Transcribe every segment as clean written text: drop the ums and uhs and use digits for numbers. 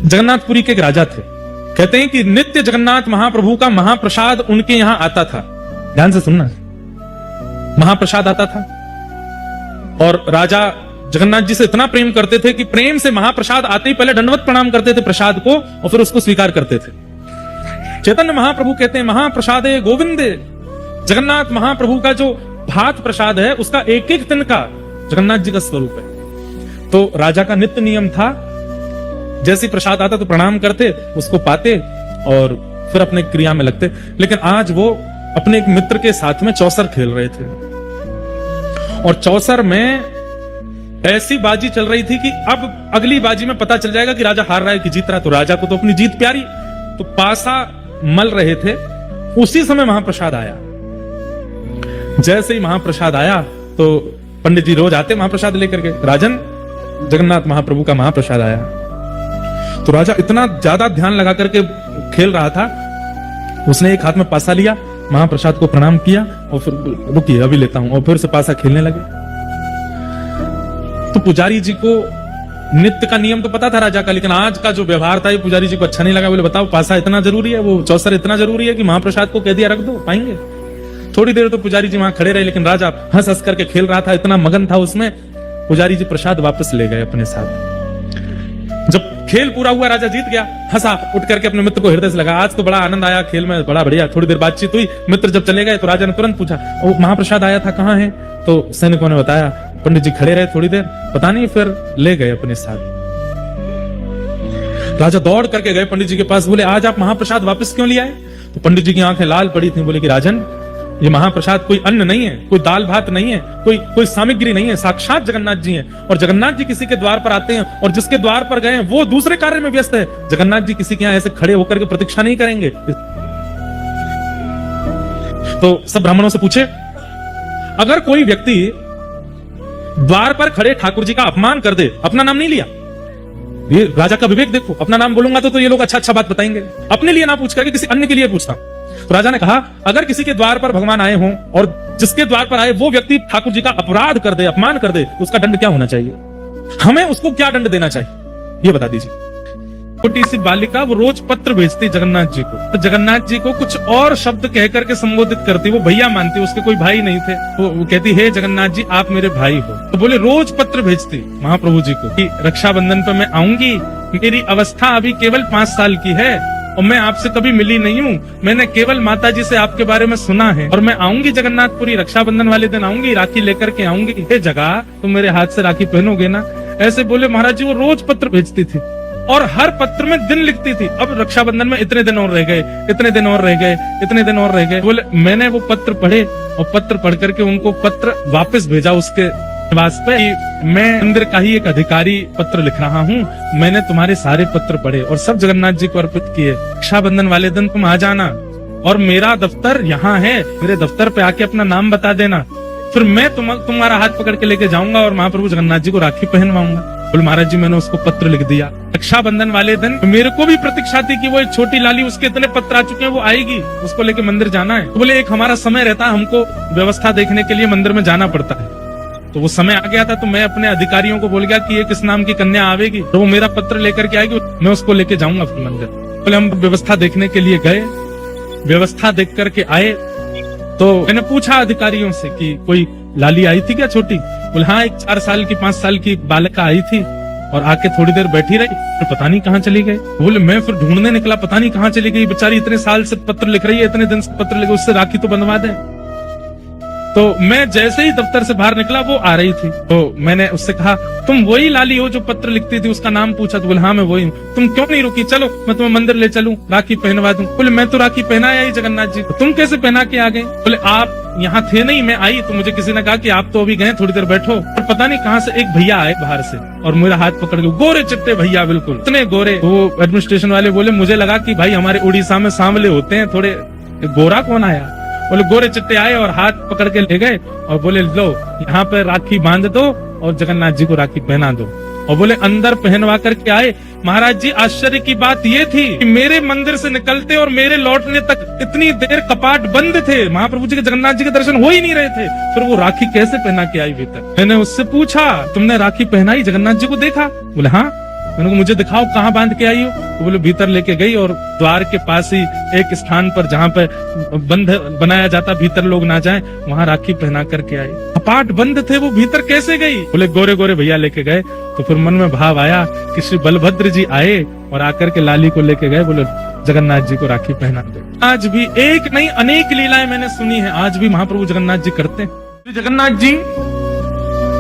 जगन्नाथपुरी के एक राजा थे। कहते हैं कि नित्य जगन्नाथ महाप्रभु का महाप्रसाद उनके यहां आता था। ध्यान से सुनना, महाप्रसाद आता था और राजा जगन्नाथ जी से इतना प्रेम करते थे कि प्रेम से महाप्रसाद आते ही पहले दंडवत प्रणाम करते थे प्रसाद को और फिर उसको स्वीकार करते थे। चैतन्य महाप्रभु कहते हैं महाप्रसादे गोविंदे, जगन्नाथ महाप्रभु का जो भात प्रसाद है उसका एक एक तिनका जगन्नाथ जी का स्वरूप है। तो राजा का नित्य नियम था, जैसे प्रसाद आता तो प्रणाम करते, उसको पाते और फिर अपने क्रिया में लगते। लेकिन आज वो अपने एक मित्र के साथ में चौसर खेल रहे थे और चौसर में ऐसी बाजी चल रही थी कि अब अगली बाजी में पता चल जाएगा कि राजा हार रहा है कि जीत रहा है। तो राजा को तो अपनी जीत प्यारी, तो पासा मल रहे थे। उसी समय महाप्रसाद आया। जैसे ही महाप्रसाद आया तो पंडित जी रोज आते महाप्रसाद लेकर के, राजन जगन्नाथ महाप्रभु का महाप्रसाद आया। तो राजा इतना ज्यादा ध्यान लगा करके खेल रहा था, उसने एक हाथ में पासा लिया, महाप्रसाद को प्रणाम किया और फिर रुकिए अभी लेता हूं, और फिर से पासा खेलने लगे। तो पुजारी जी को नित्य का नियम तो पता था राजा का, लेकिन आज का जो व्यवहार था ये पुजारी जी को अच्छा नहीं लगा। बोले बताओ पासा इतना जरूरी है, वो चौसर इतना जरूरी है कि महाप्रसाद को कह दिया रख दो, पाएंगे? थोड़ी देर तो पुजारी जी वहां खड़े रहे, लेकिन राजा हंस हंस करके खेल रहा था, इतना मगन था उसमें। पुजारी जी प्रसाद वापस ले गए अपने साथ। जब खेल पूरा हुआ, राजा जीत गया, हंसा, उठ करके अपने मित्र को हृदय से लगा, आज तो बड़ा आनंद आया खेल में, बड़ा बढ़िया। थोड़ी देर बातचीत हुई, मित्र जब चले गए तो राजा ने तुरंत पूछा वो महाप्रसाद आया था कहाँ है? तो सैनिकों ने बताया, पंडित जी खड़े रहे थोड़ी देर, पता नहीं, फिर ले गए अपने साथ। राजा दौड़ करके गए पंडित जी के पास, बोले आज आप महाप्रसाद वापस क्यों ले आए? तो पंडित जी की आंखें लाल पड़ी थी, बोले कि राजन ये महाप्रसाद कोई अन्न नहीं है, कोई दाल भात नहीं है, कोई सामग्री नहीं है, साक्षात जगन्नाथ जी हैं। और जगन्नाथ जी किसी के द्वार पर आते हैं और जिसके द्वार पर गए वो दूसरे कार्य में व्यस्त है। जगन्नाथ जी किसी के यहाँ ऐसे खड़े होकर के प्रतीक्षा नहीं करेंगे। तो सब ब्राह्मणों से पूछे, अगर कोई व्यक्ति द्वार पर खड़े ठाकुर जी का अपमान कर दे, अपना नाम नहीं लिया, ये राजा का विवेक देखो, अपना नाम बोलूंगा तो ये लोग अच्छा बात बताएंगे, अपने लिए ना पूछ करके किसी अन्य के लिए पूछता। तो राजा ने कहा अगर किसी के द्वार पर भगवान आए हों और जिसके द्वार पर आए वो व्यक्ति ठाकुर जी का अपराध कर दे, अपमान कर दे, उसका दंड क्या होना चाहिए? हमें उसको क्या दंड देना चाहिए, ये बता दीजिए। छोटी सी बालिका वो रोज पत्र भेजती जगन्नाथ जी को, तो जगन्नाथ जी को कुछ और शब्द कह करके संबोधित करती, वो भैया मानती, उसके कोई भाई नहीं थे। वो कहती हे जगन्नाथ जी आप मेरे भाई हो। तो बोले रोज पत्र भेजती महाप्रभु जी को कि रक्षाबंधन पे मैं आऊंगी, मेरी अवस्था अभी केवल 5 साल की है और मैं आपसे कभी मिली नहीं हूँ, मैंने केवल माता जी से आपके बारे में सुना है और मैं आऊंगी जगन्नाथपुरी, रक्षाबंधन वाले दिन आऊंगी, राखी लेकर के आऊंगी, हे जगह तुम मेरे हाथ से राखी पहनोगे ना? ऐसे बोले महाराज जी। वो रोज पत्र भेजती थी और हर पत्र में दिन लिखती थी, अब रक्षाबंधन में इतने दिन और रह गए, इतने दिन और रह गए, इतने दिन और रह गए। बोले मैंने वो पत्र पढ़े और पत्र पढ़ करके उनको पत्र वापस भेजा उसके निवास पे कि मैं मंदिर का ही एक अधिकारी पत्र लिख रहा हूँ, मैंने तुम्हारे सारे पत्र पढ़े और सब जगन्नाथ जी को अर्पित किए, रक्षाबंधन वाले दिन तुम आ जाना और मेरा दफ्तर यहाँ है, मेरे दफ्तर पे आके अपना नाम बता देना, फिर मैं तुम्हारा हाथ पकड़ के लेके जाऊंगा और महाप्रभु जगन्नाथ जी को राखी पहनवाऊंगा। बोले महाराज जी मैंने उसको पत्र लिख दिया। रक्षाबंधन वाले दिन मेरे को भी प्रतीक्षा थी कि वो एक छोटी लाली, उसके इतने पत्र आ चुके हैं, वो आएगी, उसको लेके मंदिर जाना है। तो बोले एक हमारा समय रहता है, हमको व्यवस्था देखने के लिए मंदिर में जाना पड़ता है। तो वो समय आ गया था, तो मैं अपने अधिकारियों को बोल गया कि ये किस नाम की कन्या आवेगी, तो वो मेरा पत्र लेकर के आएगी, मैं उसको लेके जाऊंगा फिर मंदिर। बोले हम व्यवस्था देखने के लिए गए, व्यवस्था देख करके आए तो मैंने पूछा अधिकारियों से कि कोई लाली आई थी क्या छोटी? बोले हाँ, एक 4 साल की 5 साल की बालिका आई थी और आके थोड़ी देर बैठी रही, तो पता नहीं कहाँ चली गई। बोले मैं फिर ढूंढने निकला, पता नहीं कहाँ चली गई, बेचारी इतने साल से पत्र लिख रही है, इतने दिन से पत्र लिख, उससे राखी तो बंधवा दे। तो मैं जैसे ही दफ्तर से बाहर निकला वो आ रही थी, तो मैंने उससे कहा तुम वही लाली हो जो पत्र लिखती थी? उसका नाम पूछा तो बोले हाँ मैं वही हूँ। तुम क्यों नहीं रुकी, चलो मैं तुम्हें मंदिर ले चलूं, राखी पहनवा दूं। बोले मैं तो राखी पहनाया ही जगन्नाथ जी, तुम कैसे पहना के आ गए? बोले आप यहाँ थे नहीं, मैं आई तो मुझे किसी ने कहा कि आप तो अभी गए, थोड़ी देर बैठो। और पता नहीं कहाँ से एक भैया आए बाहर से और मेरा हाथ पकड़ के, गोरे चिट्टे भैया, बिल्कुल इतने गोरे। वो एडमिनिस्ट्रेशन वाले बोले मुझे लगा कि भाई हमारे उड़ीसा में सांवले होते हैं थोड़े, गोरा कौन आया? बोले गोरे चिट्टे आए और हाथ पकड़ के ले गए और बोले लो यहाँ पे राखी बांध दो और जगन्नाथ जी को राखी पहना दो। और बोले अंदर पहनवा करके आए। महाराज जी आश्चर्य की बात ये थी कि मेरे मंदिर से निकलते और मेरे लौटने तक इतनी देर कपाट बंद थे, महाप्रभु जी के जगन्नाथ जी के दर्शन हो ही नहीं रहे थे, फिर वो राखी कैसे पहना के आई भीतर? मैंने उससे पूछा तुमने राखी पहनाई, जगन्नाथ जी को देखा? बोले हाँ। मैंने कहा मुझे दिखाओ कहाँ बांध के आई हो। तो बोले भीतर लेके गई और द्वार के पास ही एक स्थान पर जहाँ पे बंद बनाया जाता भीतर लोग ना जाएं, वहां राखी पहना करके आई। कपाट बंद थे, वो भीतर कैसे गई? बोले गोरे गोरे भैया लेके गए। तो फिर मन में भाव आया कि श्री बलभद्र जी आए और आकर के लाली को लेके गए, बोले जगन्नाथ जी को राखी पहना दे। आज भी एक नहीं अनेक लीलाएं मैंने सुनी है, आज भी महाप्रभु जगन्नाथ जी करते हैं। जगन्नाथ जी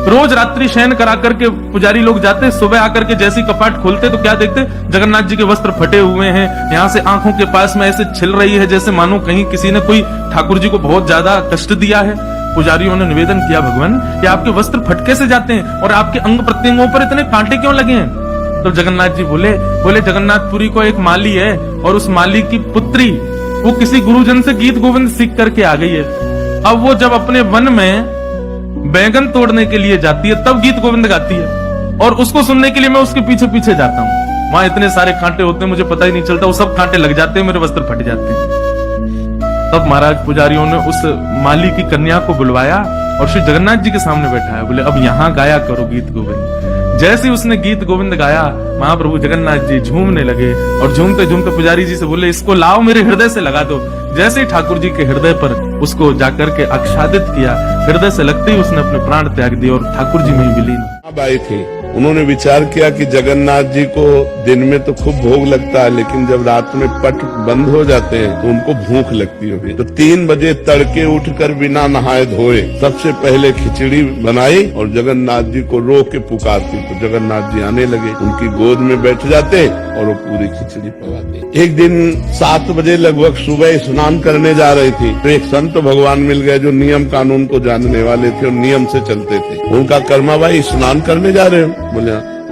रोज रात्रि शयन करा करके पुजारी लोग जाते, सुबह आकर के जैसे कपाट खोलते तो क्या देखते, जगन्नाथ जी के वस्त्र फटे हुए हैं, यहाँ से आंखों के पास में ऐसे छिल रही है जैसे मानो कहीं किसी ने कोई ठाकुर जी को बहुत ज्यादा कष्ट दिया है। पुजारियों ने निवेदन किया, भगवान कि आपके वस्त्र फटके से जाते हैं और आपके अंग प्रत्यंगों पर इतने कांटे क्यों लगे हैं? तो जगन्नाथ जी बोले जगन्नाथपुरी को एक माली है और उस माली की पुत्री वो किसी गुरुजन से गीत गोविंद सीख करके आ गई है। अब वो जब अपने वन में बैंगन तोड़ने के लिए जाती है तब गीत गोविंद गाती है और उसको सुनने के लिए मैं उसके पीछे पीछे जाता हूँ। वहां इतने सारे कांटे होते हैं, मुझे पता ही नहीं चलता, वो सब कांटे लग जाते हैं, मेरे वस्त्र फट जाते हैं। तब महाराज पुजारियों ने उस माली की कन्या को बुलवाया और श्री जगन्नाथ जी के सामने बैठाया। बोले अब यहाँ गाया करो गीत गोविंद। जैसे उसने गीत गोविंद गाया, महाप्रभु जगन्नाथ जी झूमने लगे और झूमते झूमते पुजारी जी से बोले इसको लाओ मेरे हृदय से लगा दो। जैसे ही ठाकुर जी के हृदय पर उसको जाकर के आच्छादित किया, हृदय से लगते ही उसने अपने प्राण त्याग दिए और ठाकुर जी में ही विलीन। आई थी, उन्होंने विचार किया कि जगन्नाथ जी को दिन में तो खूब भोग लगता है, लेकिन जब रात में पट बंद हो जाते हैं तो उनको भूख लगती होगी। तो 3 बजे तड़के उठकर बिना नहाए धोए सबसे पहले खिचड़ी बनाई और जगन्नाथ जी को रो के पुकारती। तो जगन्नाथ जी आने लगे, उनकी गोद में बैठ जाते और वो पूरी खिचड़ी पकाते। एक दिन 7 बजे लगभग सुबह स्नान करने जा रही थी तो एक संत भगवान मिल गए जो नियम कानून को जानने वाले थे और नियम से चलते थे। उनका कर्मा भाई स्नान करने जा रहे हो?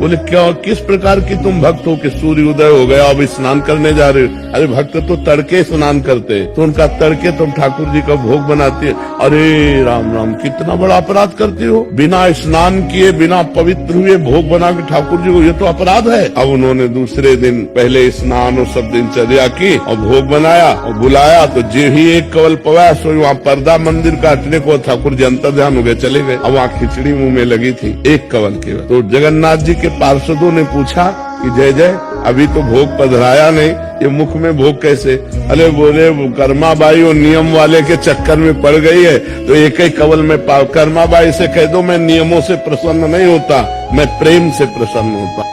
बोले क्या, किस प्रकार की तुम भक्त हो कि सूर्य उदय हो गया अब स्नान करने जा रहे हो? अरे भक्त तो तड़के स्नान करते हैं। तो उनका तड़के तुम ठाकुर जी का भोग बनाते है। अरे राम राम, कितना बड़ा अपराध करते हो, बिना स्नान किए बिना पवित्र हुए भोग बना के ठाकुर जी को, ये तो अपराध है। अब उन्होंने दूसरे दिन पहले स्नान और सब दिनचर्या की और भोग बनाया और बुलाया तो जे ही एक कवल पवाया सो वहाँ पर्दा मंदिर काटने को ठाकुर जी अंतर ध्यान हो गए, चले गए। अब वहाँ खिचड़ी मुंह में लगी थी एक कवल के। तो जगन्नाथ जी के पार्षदों ने पूछा कि जय जय अभी तो भोग पधराया नहीं, ये मुख में भोग कैसे? अरे बोले कर्मा बाई और नियम वाले के चक्कर में पड़ गई है तो एक ही कवल में कर्मा बाई से कह दो मैं नियमों से प्रसन्न नहीं होता, मैं प्रेम से प्रसन्न होता।